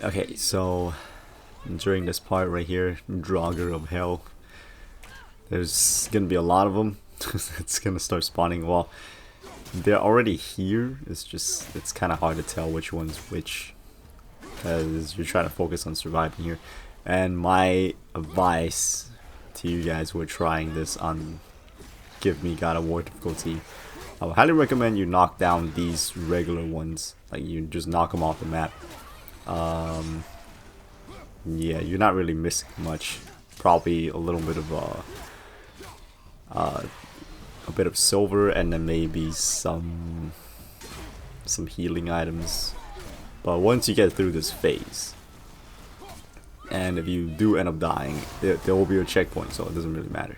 Okay, so during this part right here, Draugr of Hell, there's gonna be a lot of them. It's gonna start spawning. Well, they're already here. It's kind of hard to tell which one's which, because you're trying to focus on surviving here. And my advice to you guys who are trying this on Give Me God of War difficulty, I would highly recommend you knock down these regular ones. Like, you just knock them off the map. Yeah, you're not really missing much. Probably a little bit of a bit of silver, and then maybe some healing items. But once you get through this phase, and if you do end up dying, there will be a checkpoint, so it doesn't really matter.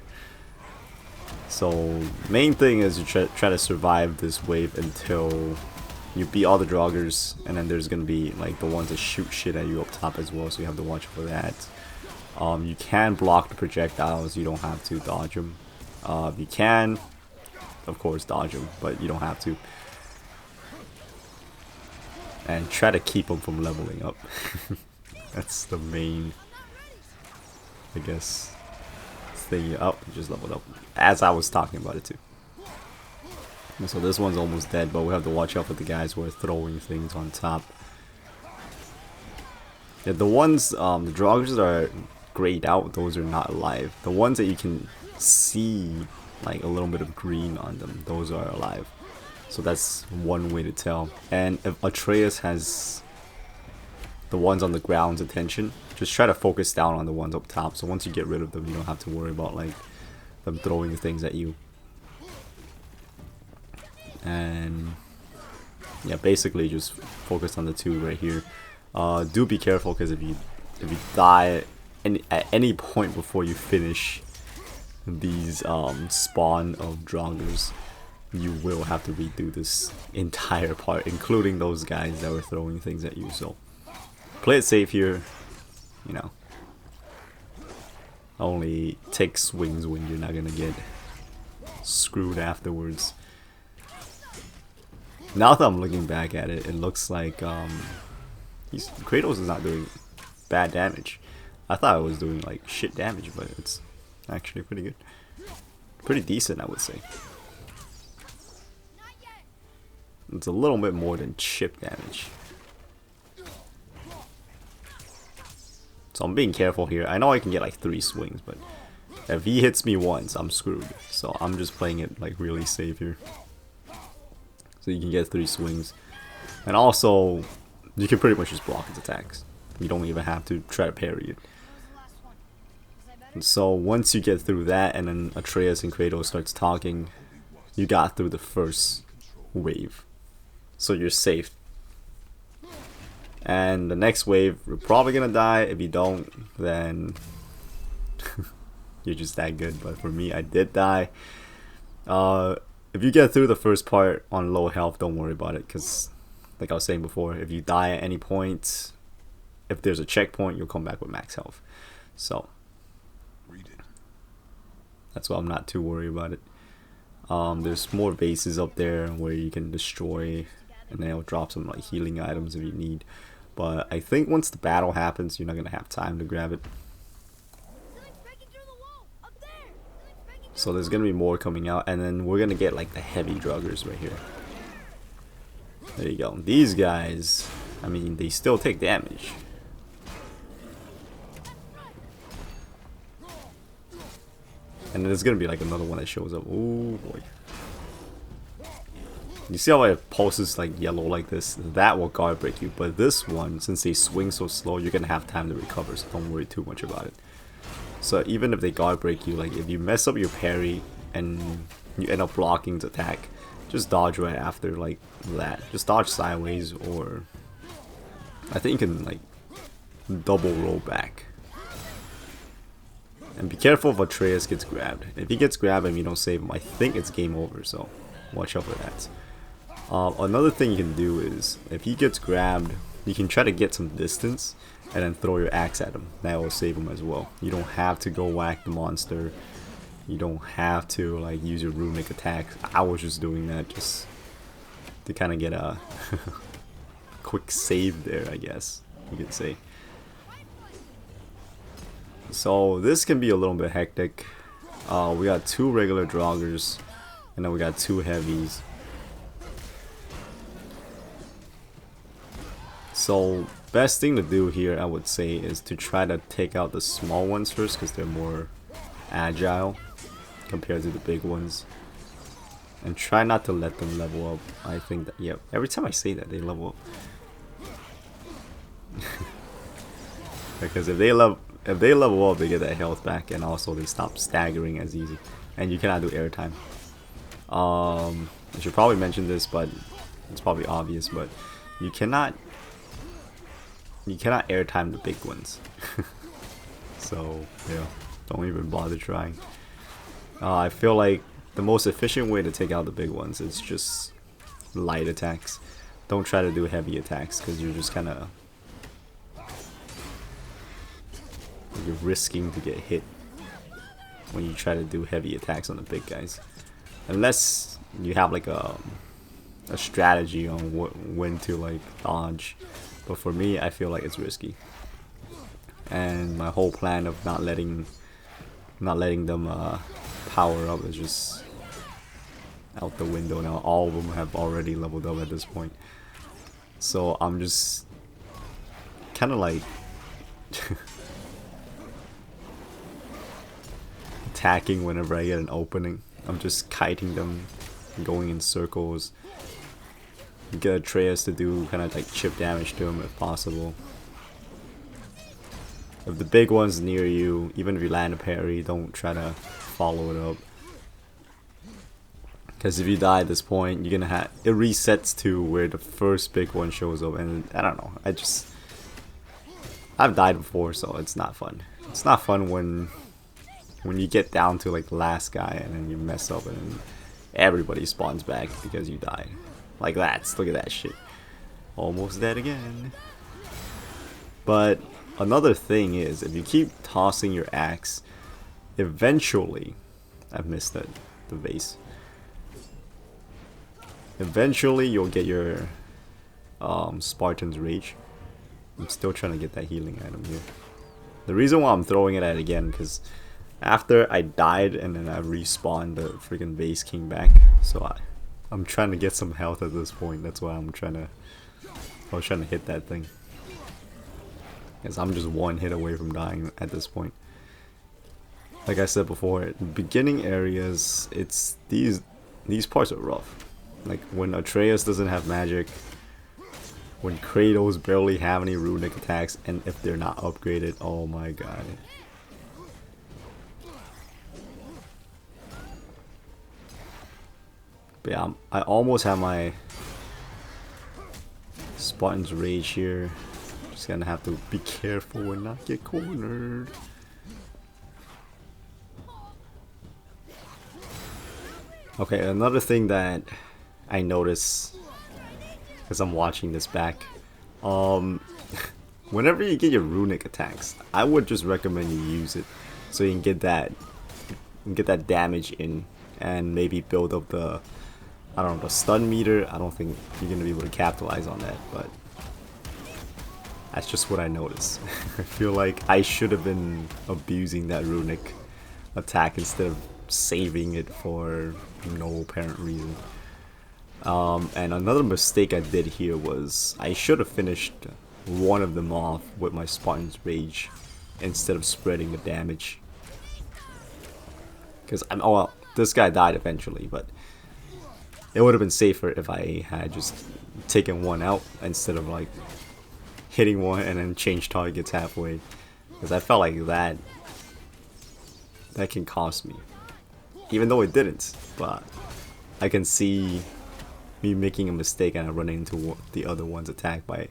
So main thing is you try to survive this wave until you beat all the Draugrs, and then there's gonna be like the ones that shoot shit at you up top as well, so you have to watch for that. You can block the projectiles, you don't have to dodge them. You can, of course, dodge them, but you don't have to. And try to keep them from leveling up. That's the main, I guess, thing. Oh, you just leveled up. As I was talking about it too. And so this one's almost dead, but we have to watch out for the guys who are throwing things on top. Yeah, the ones, the Draugrs that are grayed out, those are not alive. The ones that you can see like a little bit of green on them, those are alive. So that's one way to tell. And if Atreus has the ones on the ground's attention, just try to focus down on the ones up top. So once you get rid of them, you don't have to worry about like them throwing things at you. And yeah, basically just focus on the two right here. Do be careful, because if you die at any point before you finish these spawn of Draugrs, you will have to redo this entire part, including those guys that were throwing things at you. So play it safe here, you know. Only take swings when you're not gonna get screwed afterwards. Now that I'm looking back at it, it looks like Kratos is not doing bad damage. I thought it was doing like shit damage, but it's actually pretty good. Pretty decent, I would say. It's a little bit more than chip damage. So I'm being careful here. I know I can get like 3 swings, but if he hits me once, I'm screwed. So I'm just playing it like really safe here. So you can get 3 swings. And also, you can pretty much just block his attacks. You don't even have to try to parry it. And so once you get through that, and then Atreus and Kratos starts talking, you got through the first wave. So you're safe. And the next wave, you're probably gonna die. If you don't, then you're just that good. But for me, I did die. If you get through the first part on low health, don't worry about it, because like I was saying before, if you die at any point, if there's a checkpoint, you'll come back with max health. So that's why I'm not too worried about it. There's more bases up there where you can destroy, and then it'll drop some like healing items if you need. But I think once the battle happens, you're not gonna have time to grab it. So there's gonna be more coming out, and then we're gonna get like the heavy Draugrs right here. There you go. These guys, I mean, they still take damage. And there's gonna be like another one that shows up. Oh boy. You see how it pulses like yellow like this? That will guard break you. But this one, since they swing so slow, you're gonna have time to recover, so don't worry too much about it. So even if they guard break you, like if you mess up your parry and you end up blocking the attack, just dodge right after like that. Just dodge sideways, or I think you can like double roll back. And be careful if Atreus gets grabbed. If he gets grabbed and you don't save him, I think it's game over, so watch out for that. Another thing you can do is, if he gets grabbed, you can try to get some distance and then throw your axe at him. That will save him as well. You don't have to go whack the monster. You don't have to like use your runic attack. I was just doing that just to kind of get a quick save there, I guess you could say. So this can be a little bit hectic. We got 2 regular Draugrs, and then we got 2 heavies. So best thing to do here, I would say, is to try to take out the small ones first, because they're more agile compared to the big ones. And try not to let them level up. I think that, yeah, every time I say that, they level up. Because if they level up, they get that health back, and also they stop staggering as easy. And you cannot do airtime. I should probably mention this, but it's probably obvious, but you cannot airtime the big ones. So yeah, don't even bother trying. I feel like the most efficient way to take out the big ones is just light attacks. Don't try to do heavy attacks, because you're just kind of you're risking to get hit when you try to do heavy attacks on the big guys, unless you have like a strategy on when to like dodge. But for me, I feel like it's risky, and my whole plan of not letting them power up is just out the window now. All of them have already leveled up at this point, so I'm just kind of like attacking whenever I get an opening. I'm just kiting them, going in circles. Get Atreus to do kind of like chip damage to him if possible. If the big one's near you, even if you land a parry, don't try to follow it up. Because if you die at this point, you're gonna have it resets to where the first big one shows up, and I don't know. I've died before, so it's not fun. It's not fun when you get down to like the last guy and then you mess up and everybody spawns back because you died. Like that. Look at that shit. Almost dead again. But another thing is, if you keep tossing your axe, eventually, I've missed the vase. Eventually you'll get your Spartan's Rage. I'm still trying to get that healing item here. The reason why I'm throwing it at again, because after I died and then I respawned, the freaking vase came back. So I'm trying to get some health at this point. That's why I was trying to hit that thing. Because I'm just one hit away from dying at this point. Like I said before, beginning areas, it's these parts are rough. Like when Atreus doesn't have magic, when Kratos barely have any runic attacks, and if they're not upgraded, oh my god. But yeah, I almost have my Spartan's Rage here. Just gonna have to be careful and not get cornered. Okay, another thing that I notice because I'm watching this back, whenever you get your runic attacks, I would just recommend you use it so you can get that damage in and maybe build up the, I don't know, the stun meter. I don't think you're gonna be able to capitalize on that, but that's just what I noticed. I feel like I should have been abusing that runic attack instead of saving it for no apparent reason. And another mistake I did here was I should have finished one of them off with my Spartan's Rage instead of spreading the damage. Because oh well, this guy died eventually, but it would have been safer if I had just taken one out instead of like hitting one and then change targets halfway. Because I felt like that can cost me. Even though it didn't, but I can see me making a mistake and I run into the other one's attack by,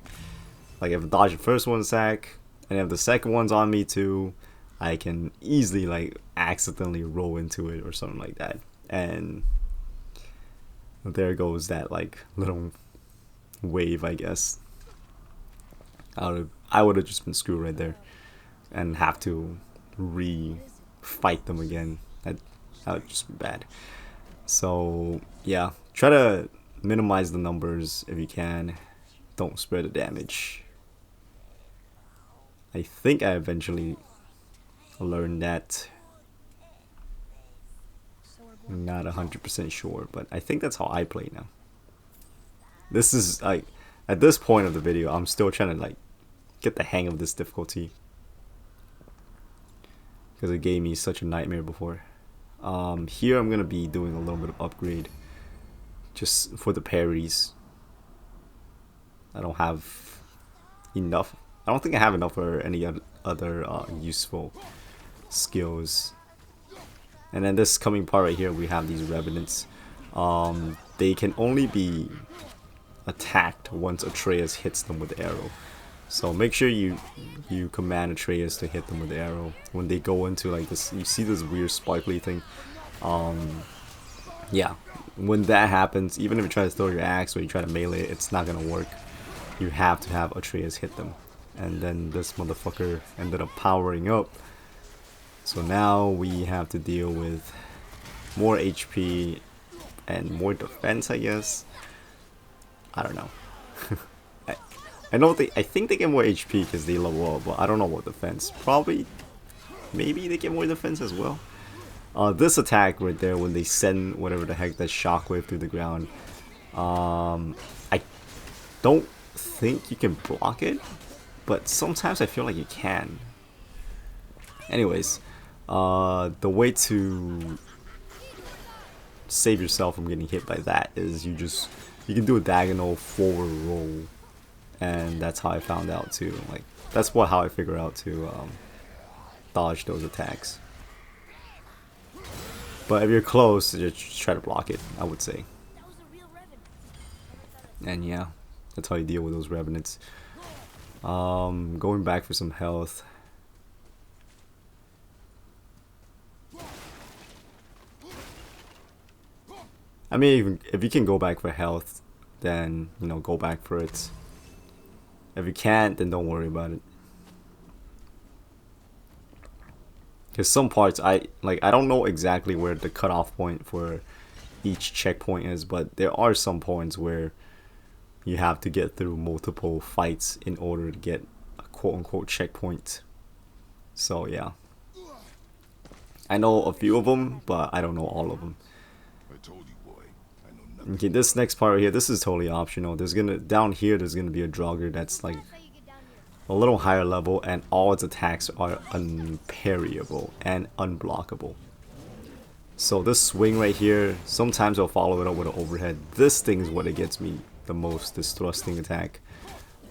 like, if I dodge the first one's attack and if the second one's on me too, I can easily like accidentally roll into it or something like that, and there goes that like little wave, I guess. I would have just been screwed right there and have to fight them again. That would just be bad. So yeah, try to minimize the numbers if you can. don't spread the damage. I think I eventually learned that. Not 100% sure, but I think that's how I play now. This is like, at this point of the video, I'm still trying to like get the hang of this difficulty, because it gave me such a nightmare before. Here I'm gonna be doing a little bit of upgrade just for the parries. I don't have enough. I don't think I have enough for any other useful skills. And then this coming part right here, we have these Revenants. They can only be attacked once Atreus hits them with the arrow. So make sure you command Atreus to hit them with the arrow. When they go into like this, you see this weird sparkly thing. Yeah, when that happens, even if you try to throw your axe or you try to melee it, it's not gonna work. You have to have Atreus hit them. And then this motherfucker ended up powering up. So now we have to deal with more HP and more defense, I guess. I don't know. I think they get more HP because they level up, but I don't know what defense. Probably, maybe they get more defense as well. This attack right there, when they send whatever the heck that shockwave through the ground, I don't think you can block it, but sometimes I feel like you can. Anyways, the way to save yourself from getting hit by that is you can do a diagonal forward roll, and that's how I found out to like, that's how I figure out to dodge those attacks. But if you're close, just try to block it, I would say. And yeah, that's how you deal with those Revenants. Going back for some health. I mean, if you can go back for health, then, you know, go back for it. If you can't, then don't worry about it. Because some parts, I don't know exactly where the cutoff point for each checkpoint is, but there are some points where you have to get through multiple fights in order to get a quote-unquote checkpoint. So yeah, I know a few of them, but I don't know all of them. Okay, this next part right here, this is totally optional. Down here there's gonna be a Draugr that's like a little higher level, and all its attacks are unparryable and unblockable. So this swing right here, sometimes I'll follow it up with an overhead. This thing is what it gets me the most, this thrusting attack.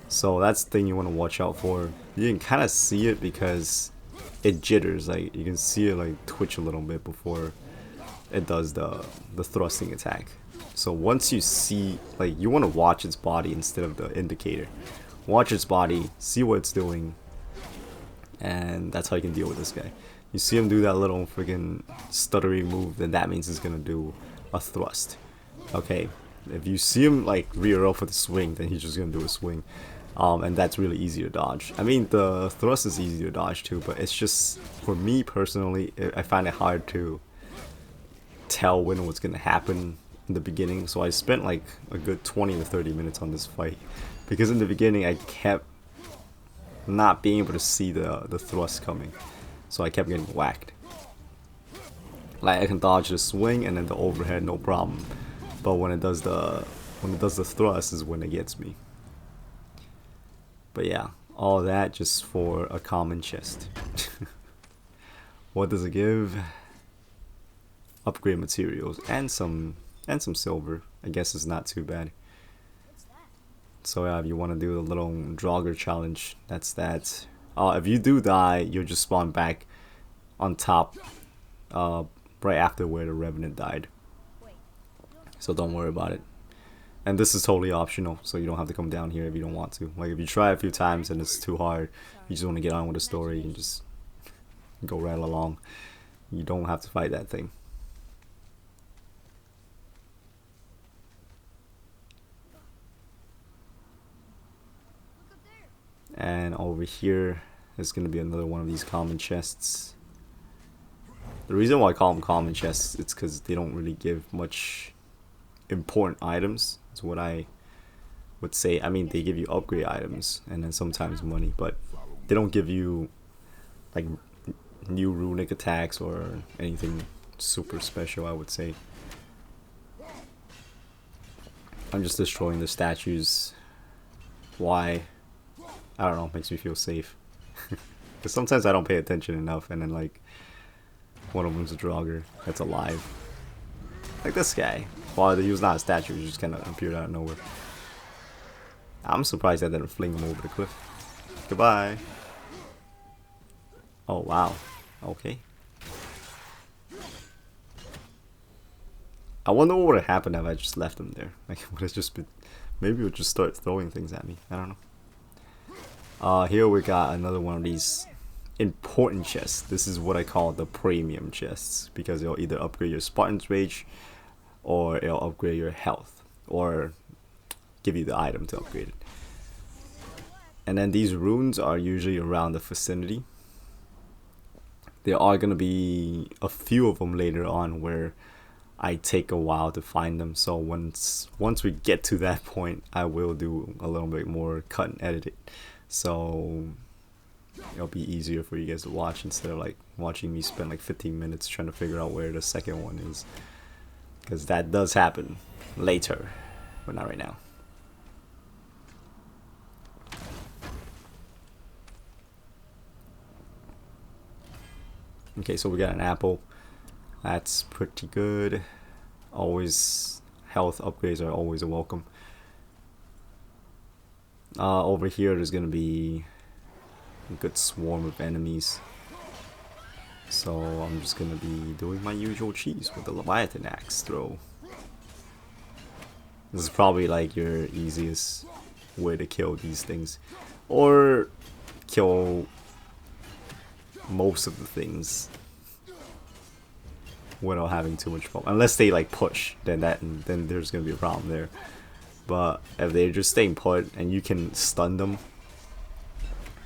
So that's the thing you want to watch out for. You can kind of see it because it jitters, like you can see it like twitch a little bit before it does the thrusting attack. So once you see, like, you want to watch its body instead of the indicator. Watch its body, see what it's doing, and that's how you can deal with this guy. You see him do that little freaking stuttery move, then that means he's gonna do a thrust. Okay, if you see him like rear up with a swing, then he's just gonna do a swing, and that's really easy to dodge. I mean, the thrust is easy to dodge too, but it's just, for me personally, I find it hard to tell when what's gonna happen in the beginning. So I spent like a good 20 to 30 minutes on this fight, because in the beginning I kept not being able to see the thrust coming, so I kept getting whacked. Like, I can dodge the swing and then the overhead, no problem, but when it does the thrust is when it gets me. But yeah, all that just for a common chest. What does it give? Upgrade materials and some silver. I guess it's not too bad. So yeah, if you want to do a little Draugr challenge, that's that. If you do die, you'll just spawn back on top, right after where the Revenant died. So don't worry about it. And this is totally optional, so you don't have to come down here if you don't want to. Like, if you try a few times and it's too hard, you just want to get on with the story, you can just go right along. You don't have to fight that thing. And over here is going to be another one of these common chests. The reason why I call them common chests, it's because they don't really give much important items. It's what I would say. I mean, they give you upgrade items and then sometimes money, but they don't give you like new runic attacks or anything super special, I would say. I'm just destroying the statues. Why? I don't know, makes me feel safe. Because sometimes I don't pay attention enough, and then like one of them's a Draugr that's alive. Like this guy. Well, he was not a statue, he just kind of appeared out of nowhere. I'm surprised that didn't fling him over the cliff. Goodbye. Oh wow. Okay. I wonder what would have happened if I just left him there. Like, would it just been... Maybe it would just start throwing things at me. I don't know. Here we got another one of these important chests. This is what I call the premium chests, because it'll either upgrade your Spartan's Rage, or it'll upgrade your health, or give you the item to upgrade it. And then these runes are usually around the vicinity. There are going to be a few of them later on where I take a while to find them. So once we get to that point, I will do a little bit more cut and edit it. So it'll be easier for you guys to watch instead of like watching me spend like 15 minutes trying to figure out where the second one is. Because that does happen later, but not right now. Okay, so we got an apple. That's pretty good. Always, health upgrades are always a welcome. Over here there's gonna be a good swarm of enemies. So I'm just gonna be doing my usual cheese with the Leviathan axe throw. This is probably like your easiest way to kill these things. Or kill most of the things without having too much problem. Unless they like push, then there's gonna be a problem there. But if they're just staying put and you can stun them,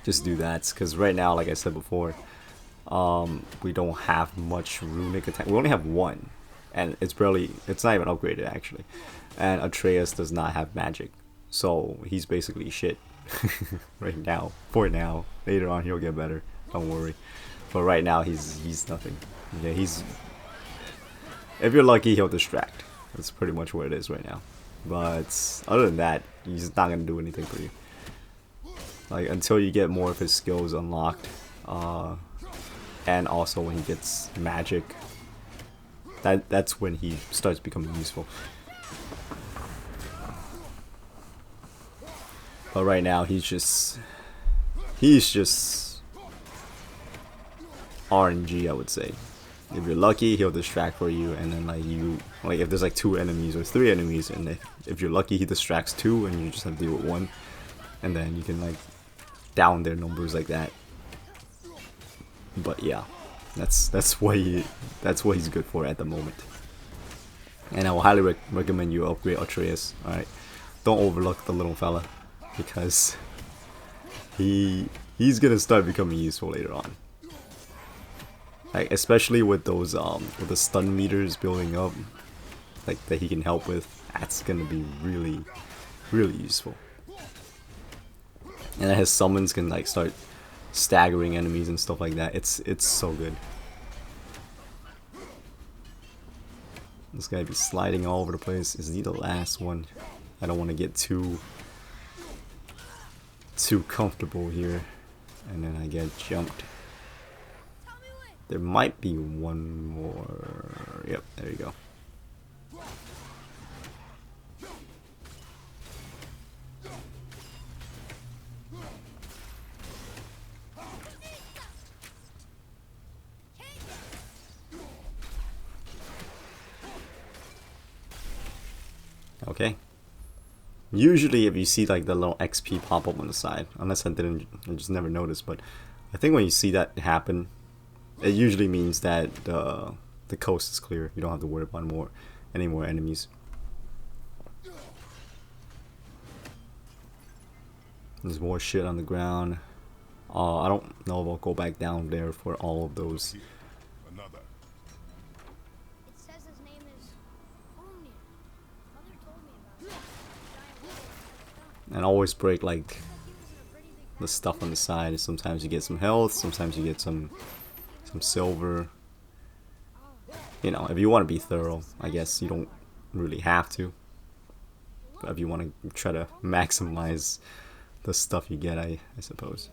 just do that. Because right now, like I said before, we don't have much runic attack. We only have one, and it's not even upgraded actually. And Atreus does not have magic, so he's basically shit right now. For now, later on he'll get better. Don't worry. But right now he's nothing. Yeah, if you're lucky, he'll distract. That's pretty much what it is right now. But other than that, he's not gonna do anything for you. Like until you get more of his skills unlocked, and also when he gets magic, that's when he starts becoming useful. But right now he's just RNG, I would say. If you're lucky, he'll distract for you, and then like if there's like 2 enemies or 3 enemies, and if you're lucky, he distracts 2, and you just have to deal with 1, and then you can like down their numbers like that. But yeah, that's what he's good for at the moment. And I will highly recommend you upgrade Atreus. All right, don't overlook the little fella, because he's gonna start becoming useful later on. Like especially with those with the stun meters building up, like that he can help with. That's gonna be really useful. And then his summons can like start staggering enemies and stuff like that. It's so good. This guy be sliding all over the place. Is he the last one? I don't want to get too comfortable here, and then I get jumped. There might be one more. Yep, there you go. Okay. Usually if you see like the little XP pop up on the side, unless I just never noticed, but I think when you see that happen, it usually means that the coast is clear. You don't have to worry about any more enemies. There's more shit on the ground. I don't know if I'll go back down there for all of those. And always break like the stuff on the side. Sometimes you get some health, sometimes you get some silver. You know, if you want to be thorough, I guess you don't really have to. But if you want to try to maximize the stuff you get, I suppose.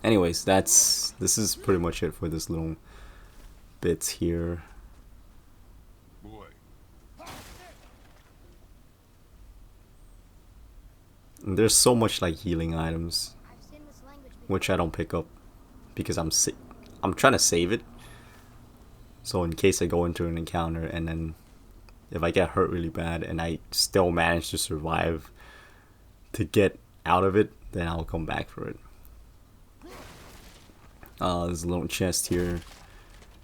Anyways, this is pretty much it for this little bit here. And there's so much like healing items, which I don't pick up because I'm trying to save it. So in case I go into an encounter and then if I get hurt really bad and I still manage to survive to get out of it, then I'll come back for it. There's a little chest here.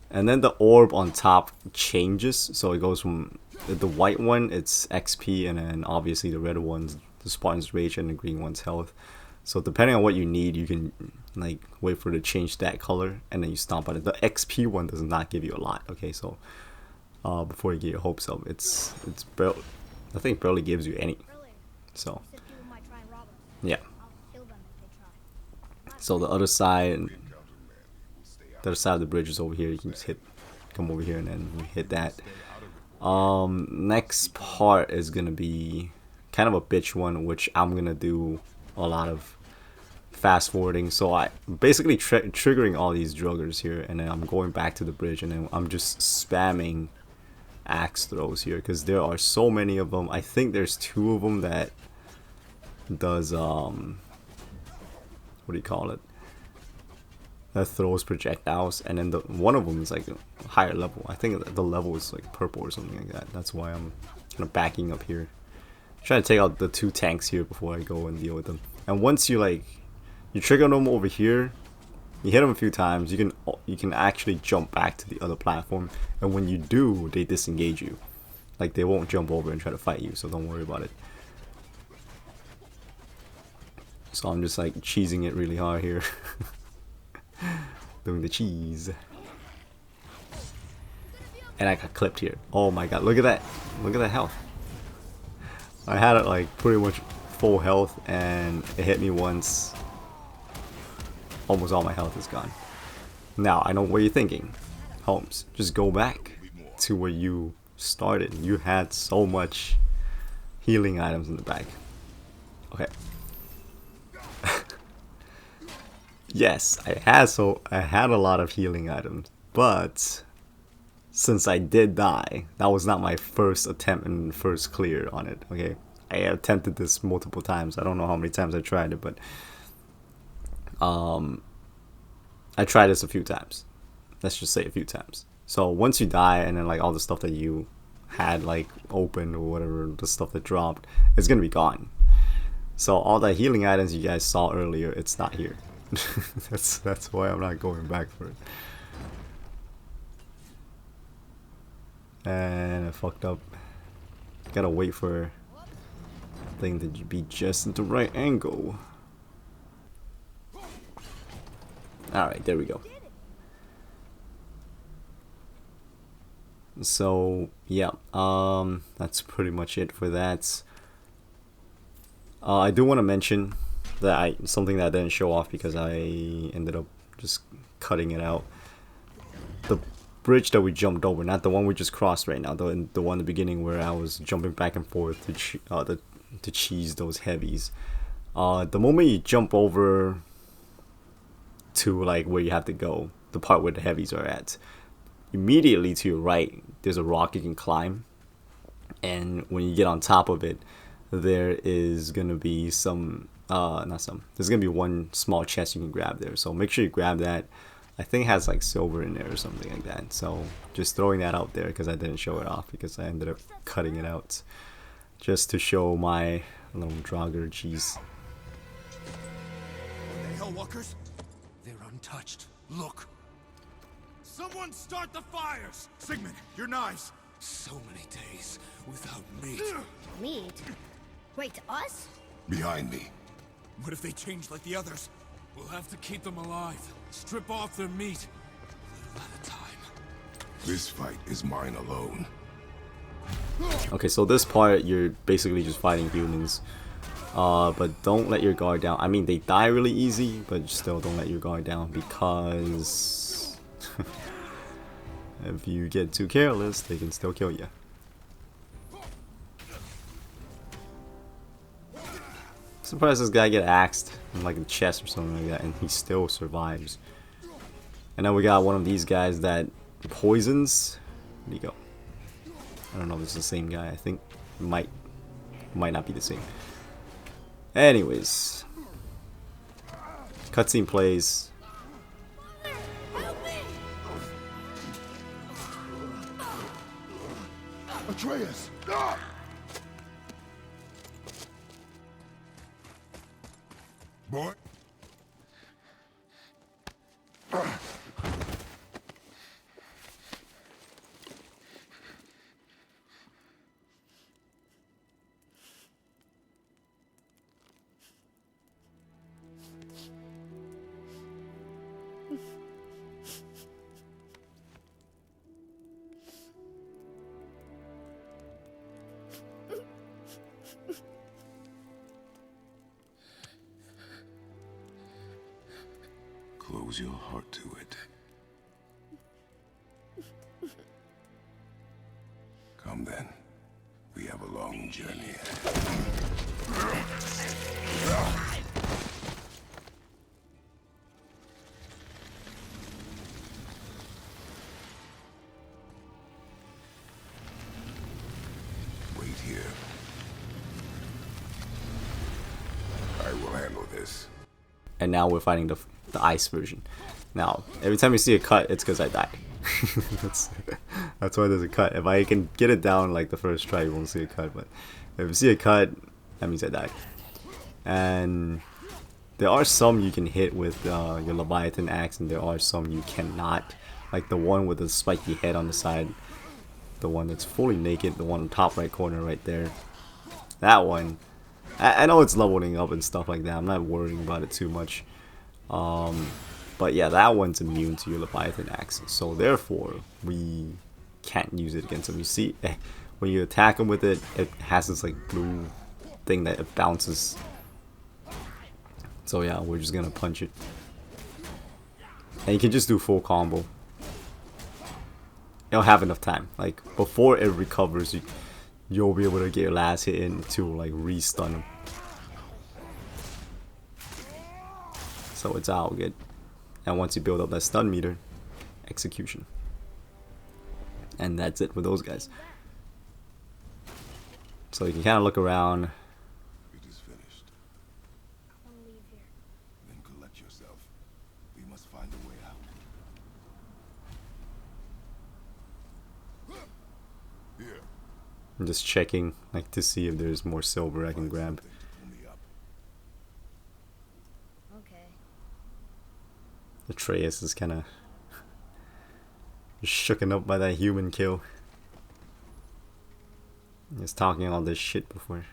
And then the orb on top changes. So it goes from the white one, it's XP, and then obviously the red one's the Spartan's Rage and the green one's health. So depending on what you need, you can like wait for it to change that color and then you stomp on it. The XP one does not give you a lot, okay? So before you get your hopes up, it's barely, I think barely gives you any. So yeah. So the other side of the bridge is over here. You can just come over here and then we hit that. Next part is gonna be kind of a bitch one, which I'm gonna do a lot of fast forwarding. So I basically triggering all these Draugrs here, and then I'm going back to the bridge, and then I'm just spamming axe throws here because there are so many of them. I think there's 2 of them that does what do you call it? That throws projectiles, and then one of them is like a higher level. I think the level is like purple or something like that. That's why I'm kind of backing up here, trying to take out the 2 tanks here before I go and deal with them. And once you trigger them over here, you hit them a few times, you can actually jump back to the other platform, and when you do, they disengage you. Like they won't jump over and try to fight you, so don't worry about it. So I'm just like cheesing it really hard here. Doing the cheese. And I got clipped here. Oh my god, look at that. Look at that health. I had it like pretty much full health and it hit me once. Almost all my health is gone. Now, I know what you're thinking. Holmes, just go back to where you started. You had so much healing items in the back. Okay. Yes, I had a lot of healing items, but since I did die, that was not my first attempt and first clear on it, okay? I attempted this multiple times. I don't know how many times I tried it, but I tried this a few times. Let's just say a few times. So once you die and then like all the stuff that you had like open or whatever, the stuff that dropped, it's gonna be gone. So all the healing items you guys saw earlier, it's not here. that's why I'm not going back for it. And I fucked up. Gotta wait for the thing to be just at the right angle. Alright, there we go. So yeah, that's pretty much it for that. I do want to mention that something that I didn't show off because I ended up just cutting it out. The bridge that we jumped over, not the one we just crossed right now, the one in the beginning where I was jumping back and forth to cheese those heavies. The moment you jump over to like where you have to go, the part where the heavies are at, immediately to your right there's a rock you can climb, and when you get on top of it, there is gonna be there's gonna be one small chest you can grab there, so make sure you grab that. I think it has like silver in there or something like that, so just throwing that out there because I didn't show it off because I ended up cutting it out just to show my little Draugr cheese. What the hell, walkers? They're untouched. Look. Someone start the fires! Sigmund, your knives! So many days without meat. Meat? Wait, us? Behind me. What if they change like the others? We'll have to keep them alive. Strip off their meat. A little at a time. This fight is mine alone. Okay, so this part you're basically just fighting humans. But don't let your guard down. I mean, they die really easy, but still don't let your guard down, because if you get too careless, they can still kill you. Surprised this guy get axed in like the chest or something like that, and he still survives. And then we got one of these guys that poisons. Where'd he go? I don't know if it's the same guy. I think it might not be the same. Anyways, cutscene plays. Atreus! Boy. Close your heart to it. Come then. We have a long journey. Wait here. I will handle this. And now we're fighting the ice version. Now, every time you see a cut, it's because I died. that's why there's a cut. If I can get it down like the first try, you won't see a cut. But if you see a cut, that means I died. And there are some you can hit with your Leviathan axe, and there are some you cannot. Like the one with the spiky head on the side, the one that's fully naked, the one in the top right corner right there. That one, I know it's leveling up and stuff like that. I'm not worrying about it too much. But yeah, that one's immune to your Leviathan axe, so therefore we can't use it against him. You see, when you attack him with it, it has this like blue thing that it bounces. So yeah, we're just gonna punch it, and you can just do full combo. You'll have enough time. Like before it recovers, you'll be able to get your last hit in to like re-stun him. So it's all good. And once you build up that stun meter, execution. And that's it for those guys. So you can kind of look around. It is finished. I want to leave here. Then collect yourself. We must find a way out. Here. I'm just checking, like, to see if there's more silver I can grab. Okay. Atreus is kind of shooken up by that human kill. He was talking all this shit before.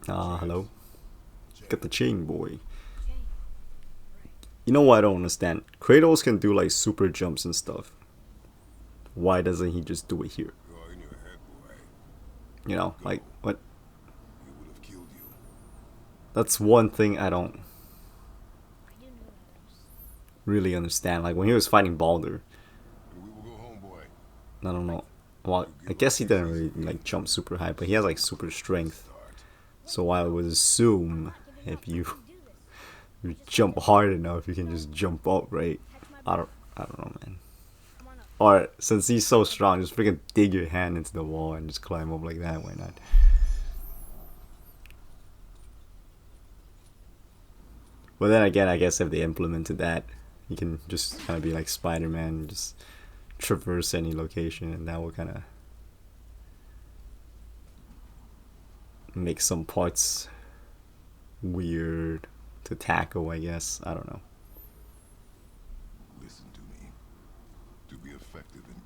Hello. Got the chain, boy. You know what I don't understand? Kratos can do like super jumps and stuff. Why doesn't he just do it here? You're in your head, boy. You know, like, what? He would have killed you. That's one thing I don't I do know that. really understand. Like, when he was fighting Baldur, And we will go home, boy. I don't know. Well, I guess he didn't really like jump super high, but he has like super strength. So I would assume if you jump hard enough, you can just jump up, right? I don't know, man. Or since he's so strong, just freaking dig your hand into the wall and just climb up like that. Why not? But then again, I guess if they implemented that, you can just kind of be like Spider-Man, just traverse any location, and that will kind of make some parts weird to tackle, I guess. I don't know. Listen to me. To be effective in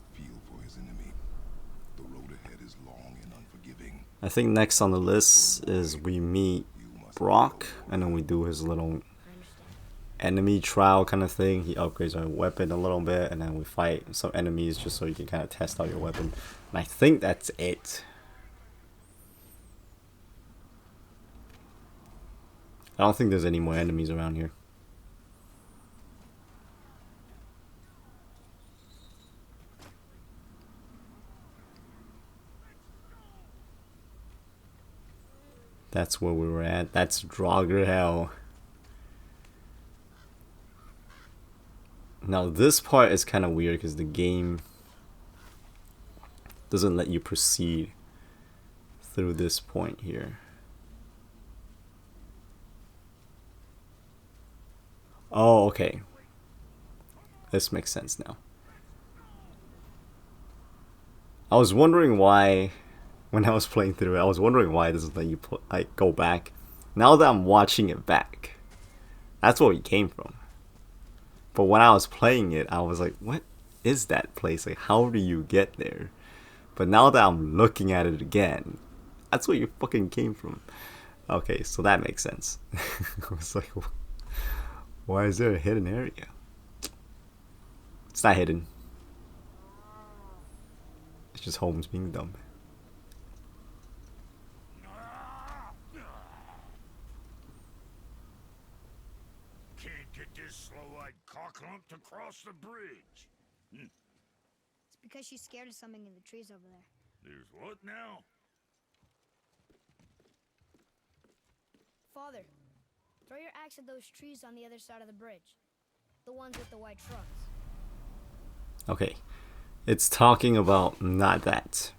not feel for his enemy. The road ahead is long and unforgiving. I think next on the list is we meet Brock, and then we do his little I understand. enemy trial kind of thing. He upgrades our weapon a little bit, and then we fight some enemies just so you can kind of test out your weapon. And I think that's it. I don't think there's any more enemies around here. That's where we were at. That's Draugr hell. Now this part is kind of weird because the game doesn't let you proceed through this point here. Oh, okay. This makes sense now. I was wondering why, when I was playing through it, I was wondering why it doesn't let you like go back. Now that I'm watching it back, that's where we came from. But when I was playing it, I was like, what is that place? Like, how do you get there? But now that I'm looking at it again, that's where you fucking came from. Okay, so that makes sense. I was like, why is there a hidden area? It's not hidden. It's just Holmes being dumb. Can't get this slow-eyed cocklump to cross the bridge. It's because she's scared of something in the trees over there. There's what now? Father, throw your axe at those trees on the other side of the bridge. The ones with the white trunks. Okay, it's talking about not that.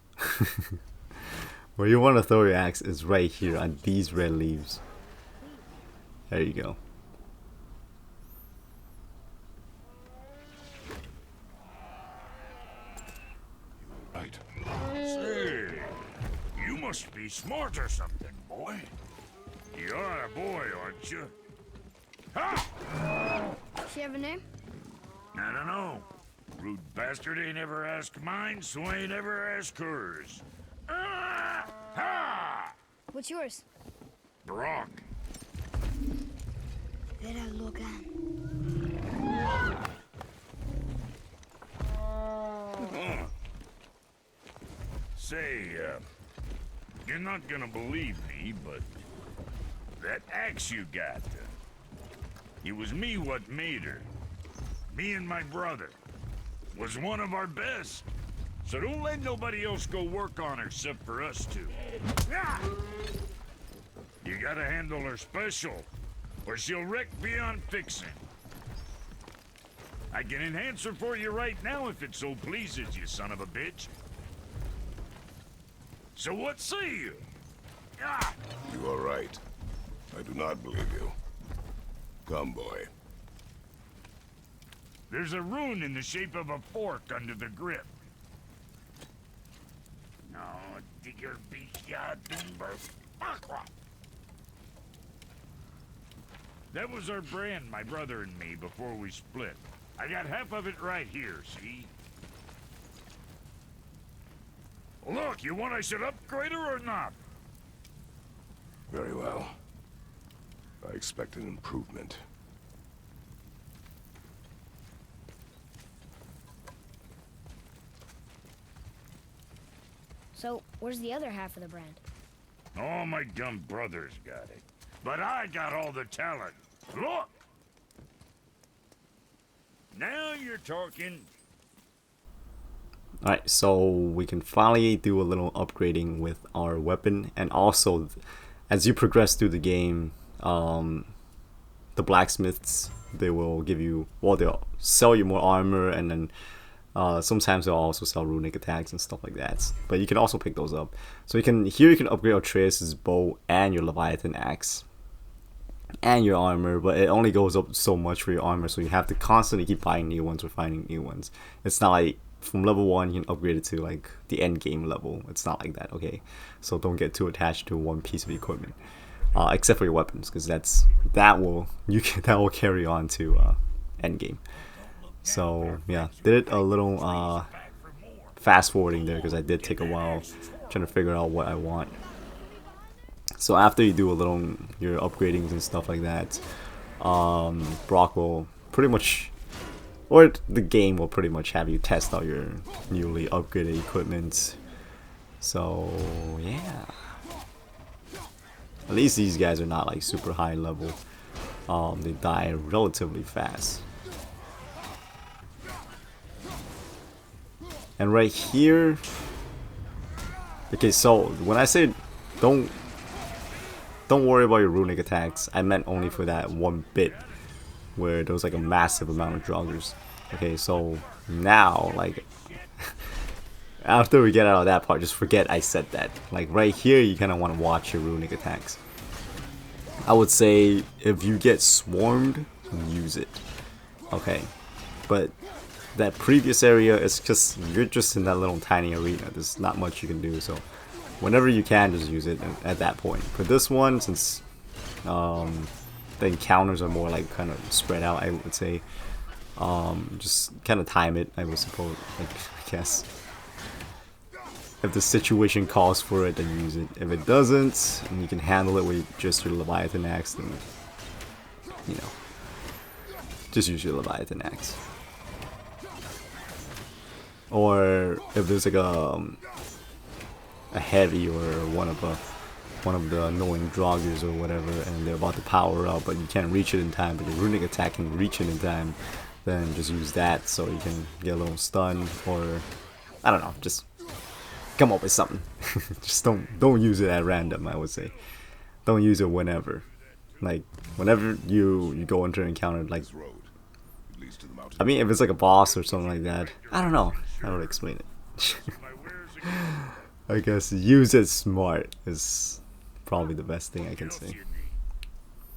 Where you want to throw your axe is right here on these red leaves. There you go. Right. Say, you must be smart or something, boy. You are a boy, aren't you? Ha! She have a name? I don't know. Rude bastard ain't ever asked mine, so ain't ever asked hers. Ah! Ha! What's yours? Brock. Vera Logan. Say, you're not gonna believe me, but that axe you got, it was me what made her. Me and my brother. Was one of our best. So don't let nobody else go work on her except for us two. Ah! You gotta handle her special, or she'll wreck beyond fixing. I can enhance her for you right now if it so pleases you, son of a bitch. So what say you? Ah! You are right. I do not believe you. Come, boy. There's a rune in the shape of a fork under the grip. No, digger beast, that was our brand, my brother and me, before we split. I got half of it right here, see? Look, you want I should upgrade her or not? Very well. I expect an improvement. So, where's the other half of the brand? All my dumb brothers got it. But I got all the talent. Look! Now you're talking. Alright, so we can finally do a little upgrading with our weapon, and also as you progress through the game, the blacksmiths, they will give you, well, they'll sell you more armor, and then sometimes they'll also sell runic attacks and stuff like that, but you can also pick those up. So you can upgrade Atreus' bow and your Leviathan axe and your armor, but it only goes up so much for your armor, so you have to constantly keep buying new ones or finding new ones. It's not like from level 1 you can upgrade it to like the end game level. It's not like that, okay? So don't get too attached to one piece of equipment, except for your weapons, because that will carry on to end game. So yeah, did it a little fast forwarding there because I did take a while trying to figure out what I want. So after you do a little your upgradings and stuff like that, Brock will pretty much, or the game will pretty much have you test out your newly upgraded equipment. So yeah, at least these guys are not like super high level. They die relatively fast. And right here, okay, so when I say don't worry about your runic attacks, I meant only for that one bit where there was like a massive amount of Draugrs. Okay, so now, like, after we get out of that part, just forget I said that. Like right here, you kind of want to watch your runic attacks. I would say if you get swarmed, use it. Okay, but that previous area is just, you're just in that little tiny arena. There's not much you can do, so whenever you can, just use it at that point. For this one, since the encounters are more like kind of spread out, I would say just kind of time it, I would suppose, like, I guess. If the situation calls for it, then use it. If it doesn't, and you can handle it with just your Leviathan axe, then, you know, just use your Leviathan axe. Or if there's like a heavy or one of the annoying Draugrs or whatever, and they're about to power up, but you can't reach it in time, but your runic attack can reach it in time, then just use that so you can get a little stun, or I don't know, just come up with something. Just don't use it at random, I would say. Don't use it whenever. Like whenever you go into an encounter, like, I mean, if it's like a boss or something like that, I don't know how to explain it. I guess use it smart is probably the best thing I can say.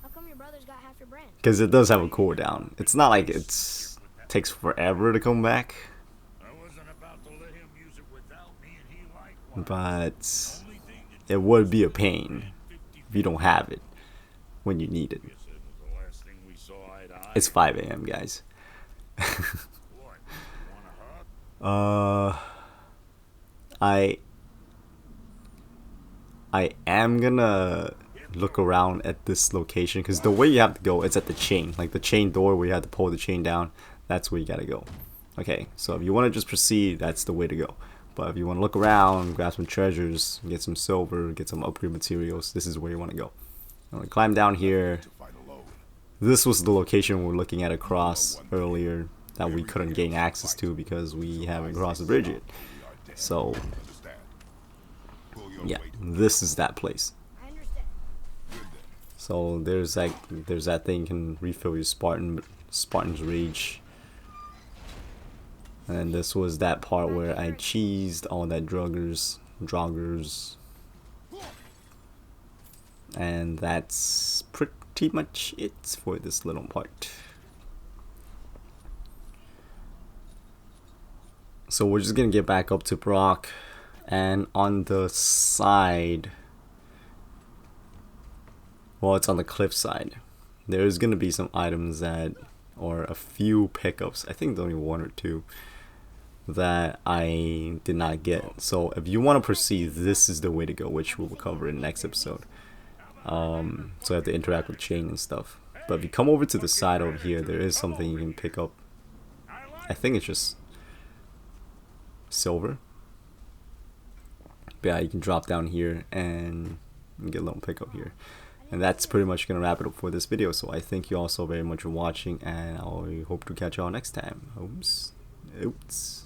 How come your brother's got half your brand? Because it does have a cooldown. It's not like it takes forever to come back, but it would be a pain if you don't have it when you need it. It's 5 AM, guys. I am gonna look around at this location, because the way you have to go, it's at the chain, like the chain door where you have to pull the chain down. That's where you gotta go. Okay, so if you want to just proceed, that's the way to go. But if you want to look around, grab some treasures, get some silver, get some upgrade materials, this is where you want to go. I'm gonna climb down here. This was the location we were looking at across earlier that we couldn't gain access to because we haven't crossed the bridge yet. So yeah, this is that place. So there's that thing, you can refill your Spartan's Rage. And this was that part where I cheesed all that Draugrs. And that's pretty much it for this little part. So we're just gonna get back up to Brock, and on the side, well, it's on the cliff side, there's gonna be some items that, or a few pickups, I think only one or two, that I did not get. So if you want to proceed, this is the way to go, which we'll cover in the next episode. So I have to interact with chain and stuff. But if you come over to the side over here, there is something you can pick up. I think it's just silver. But yeah, you can drop down here and get a little pickup here. And that's pretty much gonna wrap it up for this video. So I thank you all so very much for watching, and I hope to catch y'all next time. Oops.